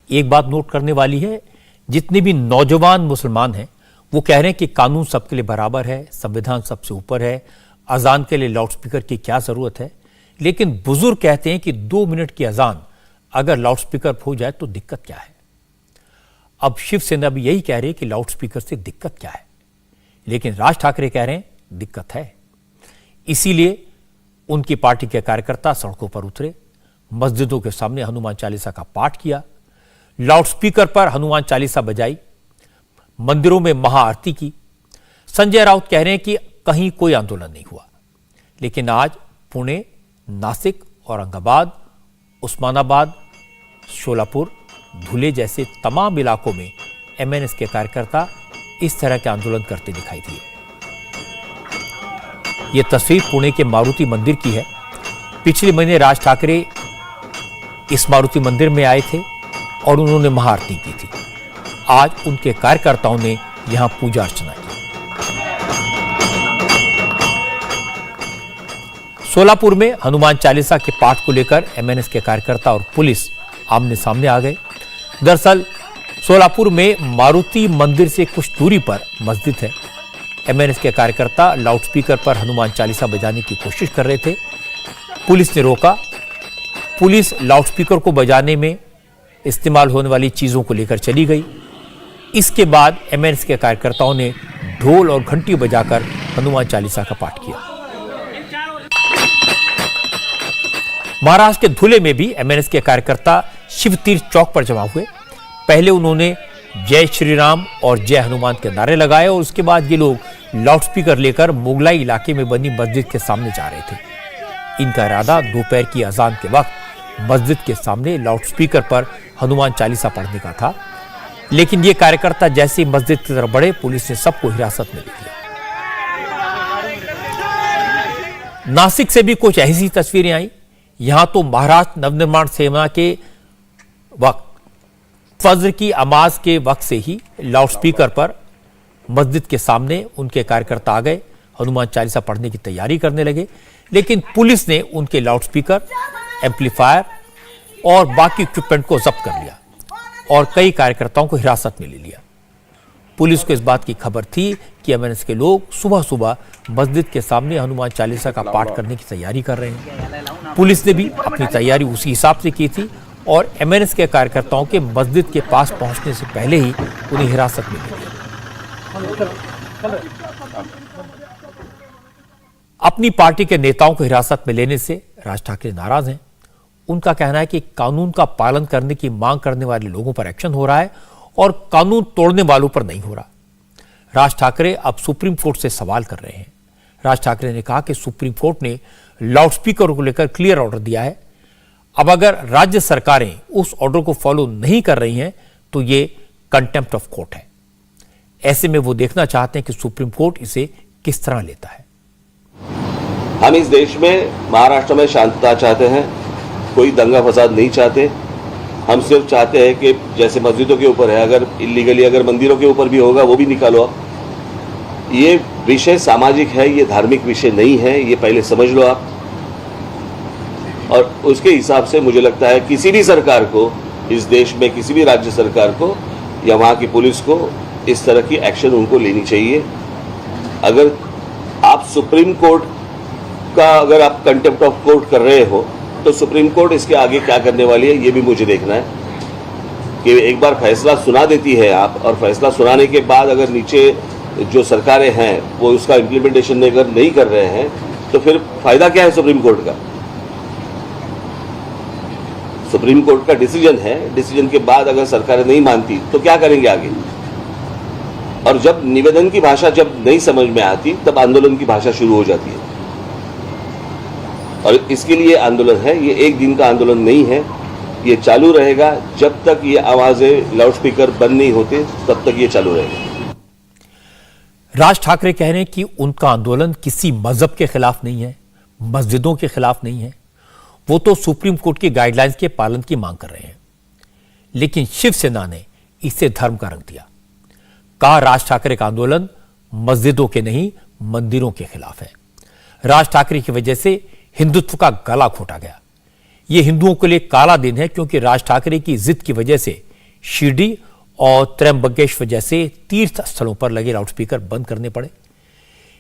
एक बात नोट करने वाली है, जितने भी नौजवान मुसलमान हैं वो कह रहे हैं कि कानून सबके लिए बराबर है, संविधान सबसे ऊपर है, अजान के लिए लाउडस्पीकर की क्या जरूरत है। लेकिन बुजुर्ग कहते हैं कि 2 मिनट की अजान अगर लाउडस्पीकर हो जाए तो दिक्कत क्या है। अब शिवसेना भी यही कह रही है कि लाउडस्पीकर से दिक्कत क्या है, लेकिन राज ठाकरे कह रहे हैं दिक्कत है। इसीलिए उनकी पार्टी के कार्यकर्ता सड़कों पर उतरे, मस्जिदों के सामने हनुमान चालीसा का पाठ किया, लाउडस्पीकर पर हनुमान चालीसा बजाई, मंदिरों में महाआरती की। संजय राउत कह रहे हैं कि कहीं कोई आंदोलन नहीं हुआ, लेकिन आज पुणे, नासिक, औरंगाबाद, उस्मानाबाद, शोलापुर, धुले जैसे तमाम इलाकों में एमएनएस के कार्यकर्ता इस तरह के आंदोलन करते दिखाई दिए। यह तस्वीर पुणे के मारुति मंदिर की है। पिछले महीने राज ठाकरे इस मारुति मंदिर में आए थे और उन्होंने महाआरती की थी। आज उनके कार्यकर्ताओं ने यहां पूजा अर्चना की। सोलापुर में हनुमान चालीसा के पाठ को लेकर एमएनएस के कार्यकर्ता और पुलिस आमने सामने आ गए। दरअसल सोलापुर में मारुति मंदिर से कुछ दूरी पर मस्जिद है। एमएनएस के कार्यकर्ता लाउडस्पीकर पर हनुमान चालीसा बजाने की कोशिश कर रहे थे, पुलिस ने रोका। पुलिस लाउडस्पीकर को बजाने में इस्तेमाल होने वाली चीजों को लेकर चली गई। इसके बाद एमएनएस के कार्यकर्ताओं ने ढोल और घंटी बजाकर हनुमान चालीसा का पाठ किया। महाराष्ट्र के धुले में भी एमएनएस के कार्यकर्ता शिवतीर्थ चौक पर जमा हुए। पहले उन्होंने जय श्री राम और जय हनुमान के नारे लगाए और उसके बाद ये लोग लाउडस्पीकर लेकर मुगलाई इलाके में बनी मस्जिद के सामने जा रहे थे। इनका इरादा दोपहर की अजान के वक्त मस्जिद के सामने लाउडस्पीकर पर हनुमान चालीसा पढ़ने का था, लेकिन ये कार्यकर्ता जैसे ही मस्जिद की तरफ बढ़े, पुलिस ने सबको हिरासत में ले लिया। नासिक से भी कुछ ऐसी तस्वीरें आई। यहां तो महाराष्ट्र नवनिर्माण सेना के वक्त फज्र की नमाज के वक्त से ही लाउडस्पीकर पर मस्जिद के सामने उनके कार्यकर्ता आ गए, हनुमान चालीसा पढ़ने की तैयारी करने लगे, लेकिन पुलिस ने उनके लाउडस्पीकर, एम्पलीफायर और बाकी इक्विपमेंट को जब्त कर लिया और कई कार्यकर्ताओं को हिरासत में ले लिया। पुलिस को इस बात की खबर थी कि एमएनएस के लोग सुबह सुबह मस्जिद के सामने हनुमान चालीसा का पाठ करने की तैयारी कर रहे हैं। पुलिस ने भी अपनी तैयारी उसी हिसाब से की थी और एमएनएस के कार्यकर्ताओं के मस्जिद के पास पहुंचने से पहले ही उन्हें हिरासत में ले लिया। अपनी पार्टी के नेताओं को हिरासत में लेने से राज ठाकरे नाराज हैं। उनका कहना है कि कानून का पालन करने की मांग करने वाले लोगों पर एक्शन हो रहा है और कानून तोड़ने वालों पर नहीं हो रहा। राज ठाकरे अब सुप्रीम कोर्ट से सवाल कर रहे हैं। राज ठाकरे ने कहा कि सुप्रीम कोर्ट ने लाउडस्पीकर को लेकर क्लियर ऑर्डर दिया है। अब अगर राज्य सरकारें उस ऑर्डर को फॉलो नहीं कर रही हैं तो ये कंटेम्प्ट ऑफ कोर्ट है। ऐसे में वो देखना चाहते हैं कि सुप्रीम कोर्ट इसे किस तरह लेता है। हम इस देश में, महाराष्ट्र में शांतता चाहते हैं, कोई दंगा फसाद नहीं चाहते। हम सिर्फ चाहते हैं कि जैसे मस्जिदों के ऊपर है, अगर इलीगली अगर मंदिरों के ऊपर भी होगा वो भी निकालो आप। ये विषय सामाजिक है, ये धार्मिक विषय नहीं है, ये पहले समझ लो आप। और उसके हिसाब से मुझे लगता है किसी भी सरकार को, इस देश में किसी भी राज्य सरकार को या वहाँ की पुलिस को इस तरह की एक्शन उनको लेनी चाहिए। अगर आप सुप्रीम कोर्ट का अगर आप कंटेम्प्ट ऑफ कोर्ट कर रहे हो तो सुप्रीम कोर्ट इसके आगे क्या करने वाली है ये भी मुझे देखना है। कि एक बार फैसला सुना देती है आप, और फैसला सुनाने के बाद अगर नीचे जो सरकारें हैं वो उसका इम्प्लीमेंटेशन अगर नहीं कर रहे हैं तो फिर फायदा क्या है सुप्रीम कोर्ट का। सुप्रीम कोर्ट का डिसीजन है, डिसीजन के बाद अगर सरकारें नहीं मानती तो क्या करेंगे आगे। और जब निवेदन की भाषा जब नहीं समझ में आती तब आंदोलन की भाषा शुरू हो जाती है। और इसके लिए आंदोलन है, ये एक दिन का आंदोलन नहीं है, ये चालू रहेगा जब तक ये आवाजें लाउडस्पीकर बंद नहीं होते, तब तक ये चालू रहेगा। राज ठाकरे कह रहे हैं कि उनका आंदोलन किसी मजहब के खिलाफ नहीं है, मस्जिदों के खिलाफ नहीं है, वो तो सुप्रीम कोर्ट की गाइडलाइंस के पालन की मांग कर रहे हैं। लेकिन शिवसेना ने इसे धर्म का रंग दिया। कहा राज ठाकरे का आंदोलन मस्जिदों के नहीं, मंदिरों के खिलाफ है। राज ठाकरे की वजह से हिंदुत्व का गला घोटा गया। यह हिंदुओं के लिए काला दिन है, क्योंकि राज ठाकरे की जिद की वजह से शिरडी और त्र्यंबकेश्वर जैसे तीर्थ स्थलों पर लगे लाउडस्पीकर बंद करने पड़े,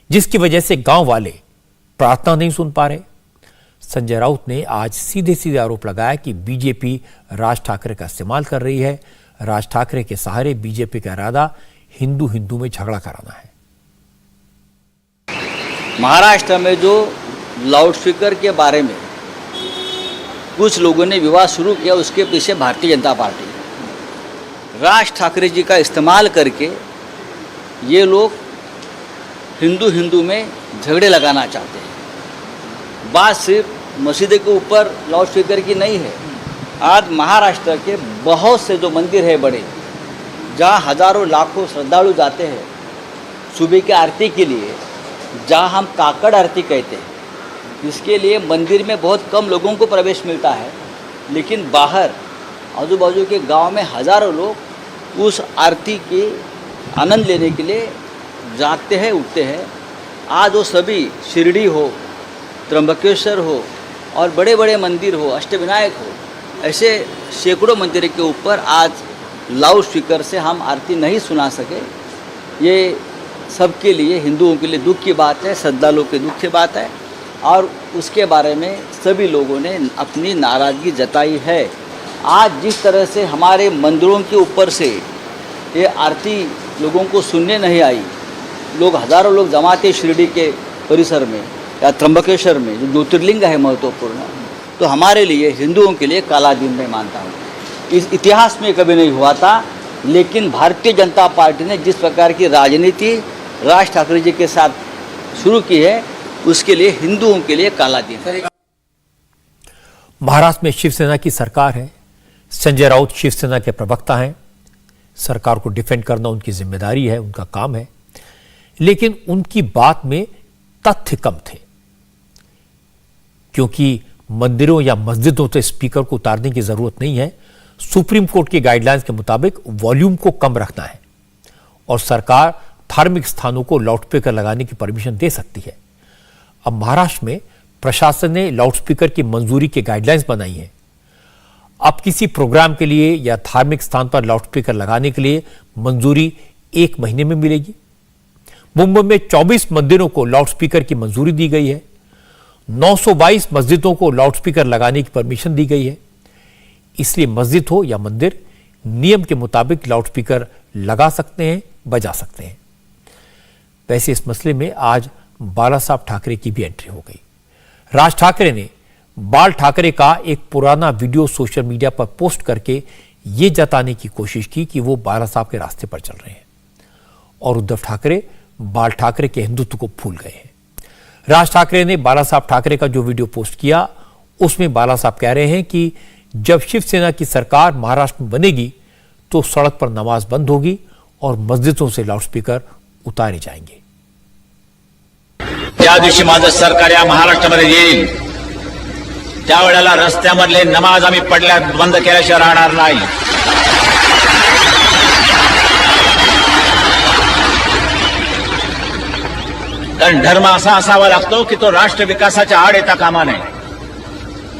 जिसकी वजह से गांव वाले प्रार्थना नहीं सुन पा रहे। संजय राउत ने आज सीधे सीधे आरोप लगाया कि बीजेपी राज ठाकरे का इस्तेमाल कर रही है। राज ठाकरे के सहारे बीजेपी का इरादा हिंदू हिंदू में झगड़ा कराना है। महाराष्ट्र में जो लाउडस्पीकर के बारे में कुछ लोगों ने विवाद शुरू किया, उसके पीछे भारतीय जनता पार्टी, राज ठाकरे जी का इस्तेमाल करके ये लोग हिंदू हिंदू में झगड़े लगाना चाहते हैं। बात सिर्फ मस्जिद के ऊपर लाउडस्पीकर की नहीं है। आज महाराष्ट्र के बहुत से जो मंदिर है बड़े, जहाँ हजारों लाखों श्रद्धालु जाते हैं सुबह की आरती के लिए, जहाँ हम काकड़ आरती कहते हैं, इसके लिए मंदिर में बहुत कम लोगों को प्रवेश मिलता है, लेकिन बाहर आजू बाजू के गांव में हजारों लोग उस आरती के आनंद लेने के लिए जागते हैं, उठते हैं। आज वो सभी शिरडी हो, त्र्यंबकेश्वर हो और बड़े बड़े मंदिर हो, अष्टविनायक हो, ऐसे सैकड़ों मंदिर के ऊपर आज लाउड स्पीकर से हम आरती नहीं सुना सके। ये सबके लिए, हिंदुओं के लिए दुख की बात है, श्रद्धालुओं के दुख की बात है, और उसके बारे में सभी लोगों ने अपनी नाराज़गी जताई है। आज जिस तरह से हमारे मंदिरों के ऊपर से ये आरती लोगों को सुनने नहीं आई, लोग हज़ारों लोग जमा थे शिरडी के परिसर में या त्र्यंबकेश्वर में, जो ज्योतिर्लिंग है महत्वपूर्ण, तो हमारे लिए, हिंदुओं के लिए काला दिन मैं मानता हूँ। इस इतिहास में कभी नहीं हुआ था, लेकिन भारतीय जनता पार्टी ने जिस प्रकार की राजनीति राज ठाकरे जी के साथ शुरू की है, उसके लिए हिंदुओं के लिए काला दिन। महाराष्ट्र में शिवसेना की सरकार है। संजय राउत शिवसेना के प्रवक्ता हैं। सरकार को डिफेंड करना उनकी जिम्मेदारी है, उनका काम है, लेकिन उनकी बात में तथ्य कम थे, क्योंकि मंदिरों या मस्जिदों से स्पीकर को उतारने की जरूरत नहीं है। सुप्रीम कोर्ट की गाइडलाइंस के मुताबिक वॉल्यूम को कम रखना है और सरकार धार्मिक स्थानों को लाउडस्पीकर लगाने की परमिशन दे सकती है। अब महाराष्ट्र में प्रशासन ने लाउडस्पीकर की मंजूरी की गाइडलाइंस बनाई है। अब किसी प्रोग्राम के लिए या धार्मिक स्थान पर लाउडस्पीकर लगाने के लिए मंजूरी 1 महीने में मिलेगी। मुंबई में 24 मंदिरों को लाउडस्पीकर की मंजूरी दी गई है। 922 मस्जिदों को लाउडस्पीकर लगाने की परमिशन दी गई है। इसलिए मस्जिद हो या मंदिर, नियम के मुताबिक लाउडस्पीकर लगा सकते हैं, बजा सकते हैं। वैसे इस मसले में आज बालासाहब ठाकरे की भी एंट्री हो गई। राज ठाकरे ने बाल ठाकरे का एक पुराना वीडियो सोशल मीडिया पर पोस्ट करके यह जताने की कोशिश की कि वो बालासाहब के रास्ते पर चल रहे हैं और उद्धव ठाकरे बाल ठाकरे के हिंदुत्व को भूल गए हैं। राज ठाकरे ने बालासाहब ठाकरे का जो वीडियो पोस्ट किया, उसमें बालासाहब कह रहे हैं कि जब शिवसेना की सरकार महाराष्ट्र में बनेगी तो सड़क पर नमाज बंद होगी और मस्जिदों से लाउडस्पीकर उतारे जाएंगे। ज्या दिवशी माझं सरकार या महाराष्ट्रामध्ये येईल, त्यावेळेला रस्त्यामधले नमाज आम्ही पडल्या बंद केल्याशिवाय राहणार नाही। कारण धर्म असा असावा लागतो की तो राष्ट्र विकासाच्या आड येता कामा नये,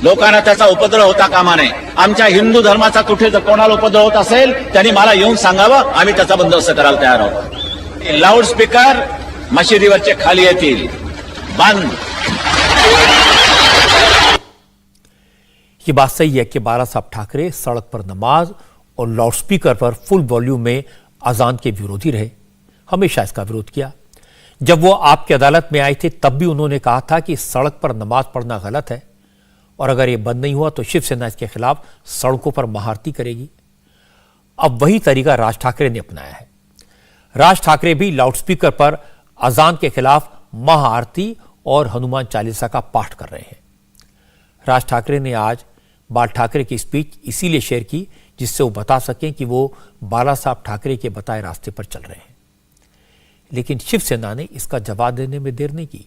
लोकांना त्याचा उपद्रव होता कामा नये। आमच्या हिंदू धर्माचा कुठे जर कोणाला उपद्रव होत असेल त्यांनी मला येऊन सांगावं, आम्ही त्याचा बंदोबस्त करायला तयार आहोत। लाऊडस्पीकर मशिदीवरचे खाली येतील, बंद। ये बात सही है कि बालासाहब ठाकरे सड़क पर नमाज और लाउडस्पीकर पर फुल वॉल्यूम में अजान के विरोधी रहे, हमेशा इसका विरोध किया। जब वो आपकी अदालत में आए थे तब भी उन्होंने कहा था कि सड़क पर नमाज पढ़ना गलत है और अगर ये बंद नहीं हुआ तो शिवसेना इसके खिलाफ सड़कों पर महाआरती करेगी। अब वही तरीका राज ठाकरे ने अपनाया है। राज ठाकरे भी लाउडस्पीकर पर अजान के खिलाफ महाआरती और हनुमान चालीसा का पाठ कर रहे हैं। राज ठाकरे ने आज बाल ठाकरे की स्पीच इसीलिए शेयर की जिससे वो बता सकें कि वो बालासाहब ठाकरे के बताए रास्ते पर चल रहे हैं, लेकिन शिवसेना ने इसका जवाब देने में देर नहीं की।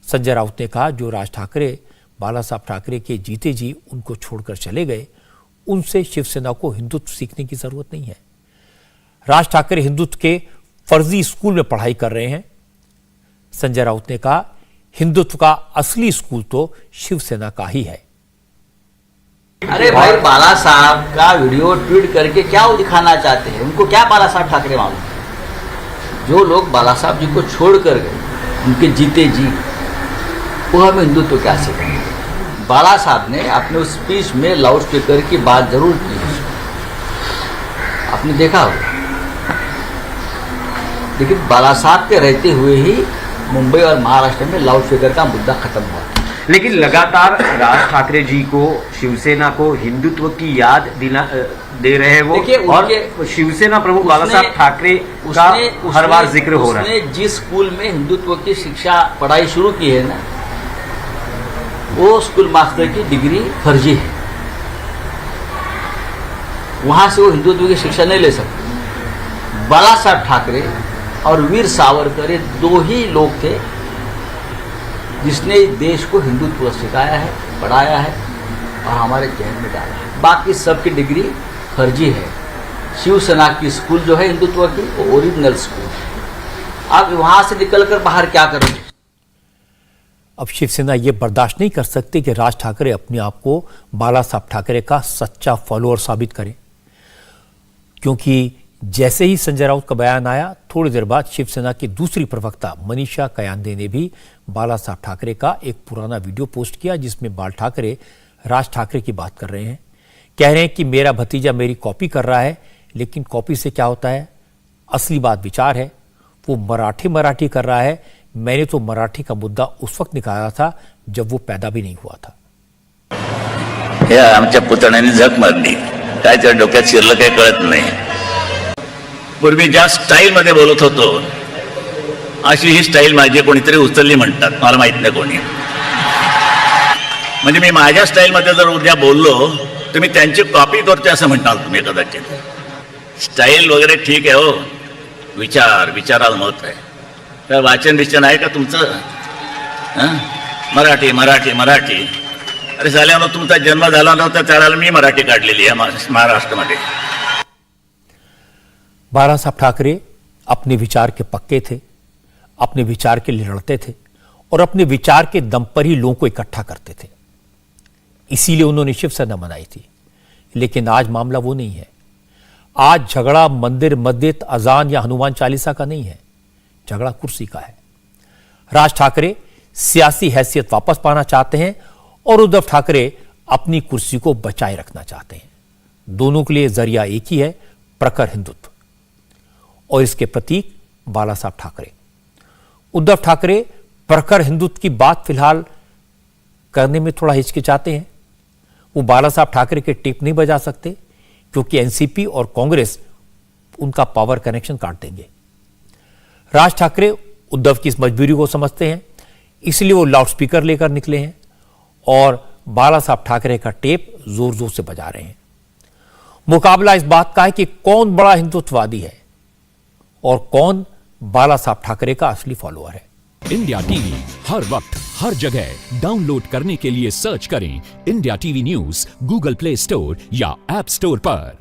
संजय राउत ने कहा, जो राज ठाकरे बालासाहब ठाकरे के जीते जी उनको छोड़कर चले गए, उनसे शिवसेना को हिंदुत्व सीखने की जरूरत नहीं है। राज ठाकरे हिंदुत्व के फर्जी स्कूल में पढ़ाई कर रहे हैं। संजय राउत ने कहा, हिंदुत्व का असली स्कूल तो शिवसेना का ही है। अरे भाई, बाला साहब का वीडियो ट्वीट करके क्या वो दिखाना चाहते हैं? उनको क्या बाला साहब ठाकरे मालूम? जो लोग बाला साहब जी को छोड़ कर गए, उनके जीते जी, वो हमें हिंदुत्व क्या सिखाएंगे? बाला साहब ने अपने उस स्पीच में लाउड स्पीकर की बात जरूर की है, आपने देखा होगा, लेकिन बाला साहब के रहते हुए ही मुंबई और महाराष्ट्र में लाउड स्पीकर का मुद्दा खत्म हुआ। लेकिन लगातार राज ठाकरे जी को, शिवसेना को हिंदुत्व की याद दे रहे हैं वो, और शिवसेना प्रमुख बाला साहब ठाकरे का हर बार जिक्र हो रहा है। उसने जिस स्कूल में हिंदुत्व की शिक्षा पढ़ाई शुरू की है ना, वो स्कूल मास्टर की डिग्री फर्जी है, वहां से वो हिंदुत्व की शिक्षा नहीं ले सकते। बाला साहब ठाकरे और वीर सावरकर ये दो ही लोग थे जिसने देश को हिंदुत्व सिखाया है, पढ़ाया है और हमारे जहन में डाला है। बाकी सबकी डिग्री फर्जी है। शिवसेना की स्कूल जो है हिंदुत्व की, वो ओरिजिनल स्कूल है। अब वहां से निकलकर बाहर क्या करोगे? अब शिवसेना ये बर्दाश्त नहीं कर सकती कि राज ठाकरे अपने आप को बाला साहब ठाकरे का सच्चा फॉलोअर साबित करें, क्योंकि जैसे ही संजय राउत का बयान आया, थोड़ी देर बाद शिवसेना की दूसरी प्रवक्ता मनीषा कयांदे ने भी बाला साहब ठाकरे का एक पुराना वीडियो पोस्ट किया, जिसमें बाल ठाकरे राज ठाकरे की बात कर रहे हैं। कह रहे हैं कि मेरा भतीजा मेरी कॉपी कर रहा है, लेकिन कॉपी से क्या होता है? असली बात विचार है। वो मराठी कर रहा है। मैंने तो मराठी का मुद्दा उस वक्त निकाला था जब वो पैदा भी नहीं हुआ था। हे आमच्या पुतण्याने झक मारली, काय त्या डोक्यात शिरलं काय कळत नाही। पूर्वी ज्या स्टाईल मध्ये बोलत होतो, अशी ही स्टाईल माझी कोणीतरी उचलली म्हणतात, मला माहित नाही कोणी। म्हणजे मी माझ्या स्टाईल मध्ये जर उद्या बोललो तर मी त्यांची कॉपी करतोय असं म्हणताल तुम्ही कदाचित। स्टाईल वगैरे ठीक आहे हो, विचाराला महत्व आहे। तर वाचन निश्चन आहे का तुमचं? मराठी मराठी मराठी, अरे झाल्यावर तुमचा जन्म झाला नव्हता त्यावेळेला मी मराठी काढलेली आहे महाराष्ट्रामध्ये। बाला साहब ठाकरे अपने विचार के पक्के थे, अपने विचार के लिए लड़ते थे और अपने विचार के दम पर ही लोगों को इकट्ठा करते थे। इसीलिए उन्होंने शिवसेना बनाई थी। लेकिन आज मामला वो नहीं है। आज झगड़ा मंदिर, मस्जिद, अजान या हनुमान चालीसा का नहीं है, झगड़ा कुर्सी का है। राज ठाकरे सियासी हैसियत वापस पाना चाहते हैं और उद्धव ठाकरे अपनी कुर्सी को बचाए रखना चाहते हैं। दोनों के लिए जरिया एक ही है, प्रखर हिंदुत्व, और इसके प्रतीक बाला साहब ठाकरे। उद्धव ठाकरे प्रखर हिंदुत्व की बात फिलहाल करने में थोड़ा हिचकिचाते हैं। वो बाला साहब ठाकरे के टेप नहीं बजा सकते, क्योंकि एनसीपी और कांग्रेस उनका पावर कनेक्शन काट देंगे। राज ठाकरे उद्धव की इस मजबूरी को समझते हैं, इसलिए वो लाउडस्पीकर लेकर निकले हैं और बाला साहब ठाकरे का टेप जोर जोर से बजा रहे हैं। मुकाबला इस बात का है कि कौन बड़ा हिंदुत्ववादी है और कौन बाला साहब ठाकरे का असली फॉलोअर है। इंडिया टीवी हर वक्त हर जगह डाउनलोड करने के लिए सर्च करें India TV news Google play store या ऐप स्टोर पर।